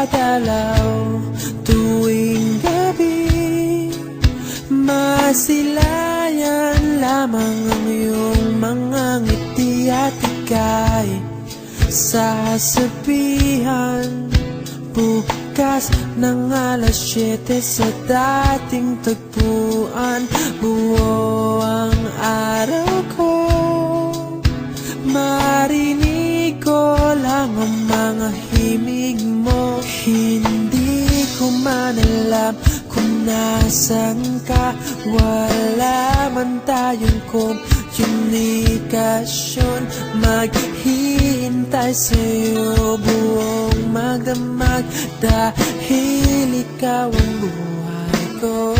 dadalaw tuwing gabi. Masilayan lamang ang iyong mga ngiti at ika'y sasabihan bukas ng alas 7 sa dating tagpuan. Buo ang araw ko, marinig ko lang ang mga himig mo. Hindi ko man alam kung nasan ka, wala man tayong komunikasyon. Maghihintay sa'yo buong magdamag dahil ikaw ang buhay ko.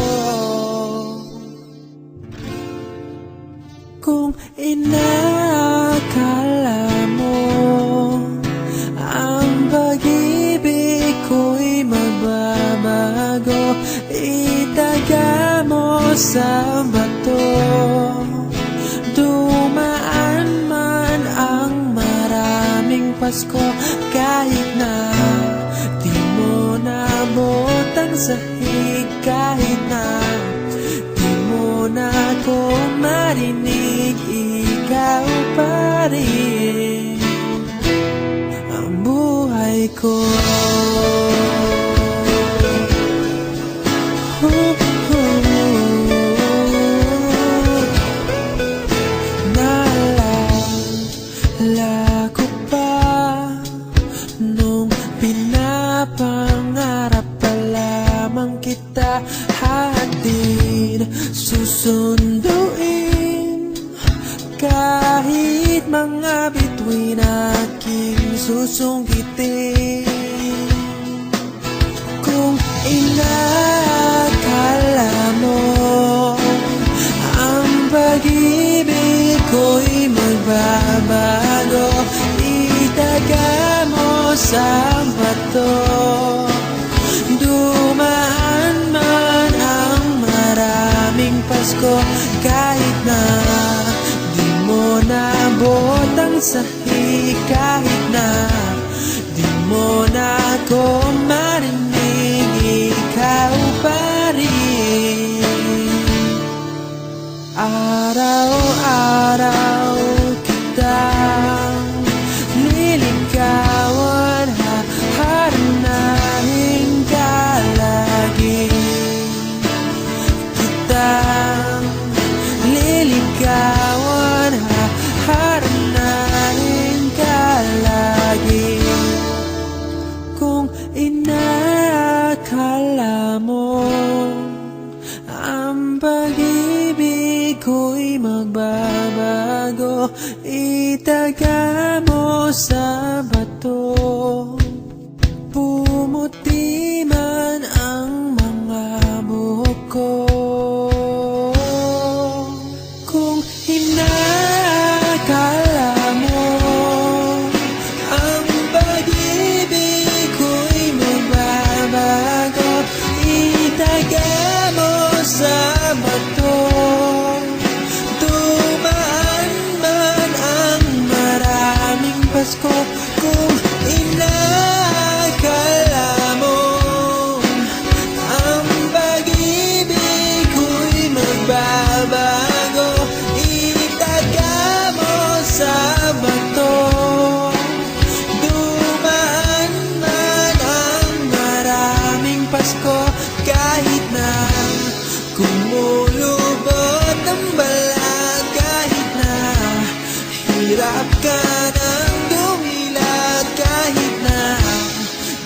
Kung inakala mo ang pag-ibig ko'y magbabago, itaga mo sa bato. Dumaan man ang maraming Pasko, kahit na di mo nabot ang sahig, kahit na di mo na ako marinig, ikaw pa rin ang buhay ko. Naalala ko pa nung pinapangarap pa lamang kita, hatid susunduin kahit mga bituin aking susungkitin. Kung inakala mo ang pag-ibig ko'y magbabago, itaga mo sa bato. Dumaan man ang maraming Pasko, kahit na di mo nabot ang sahig, kahit na di mo na ako marinig, ikaw pa rin. Araw-araw kitang liligawan, haharanahin ka lagi. Kitang liligawan, haharanahin ka lagi. Kung inakala mo ang pag-ibig ko'y magbabago, itaga mo sa bato. Pumuti man ang mga buhok ko. Kung inakala mo ang pag-ibig ko'y magbabago, itaga mo sa bato. Dumaan man ang maraming Pasko, kung inakala mo ang pag-ibig ko'y magbabago, itaga mo sa bato. Dumaan man ang maraming Pasko, kahit na kumulubot ang balat, kahit na hirap ka ng dumilat, kahit na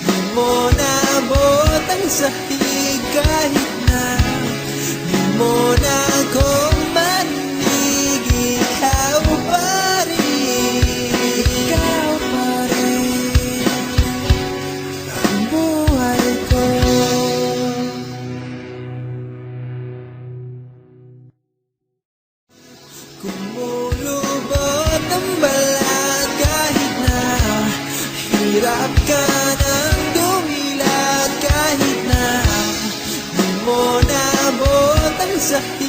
di mo nabot ang sahig, kahit na di mo na ako marinig, ikaw pa rin, ikaw pa rin ang buhay ko. Kumulubot ang balat, kahit na hirap ka ng dumilat, kahit na di mo nabot ang sahig.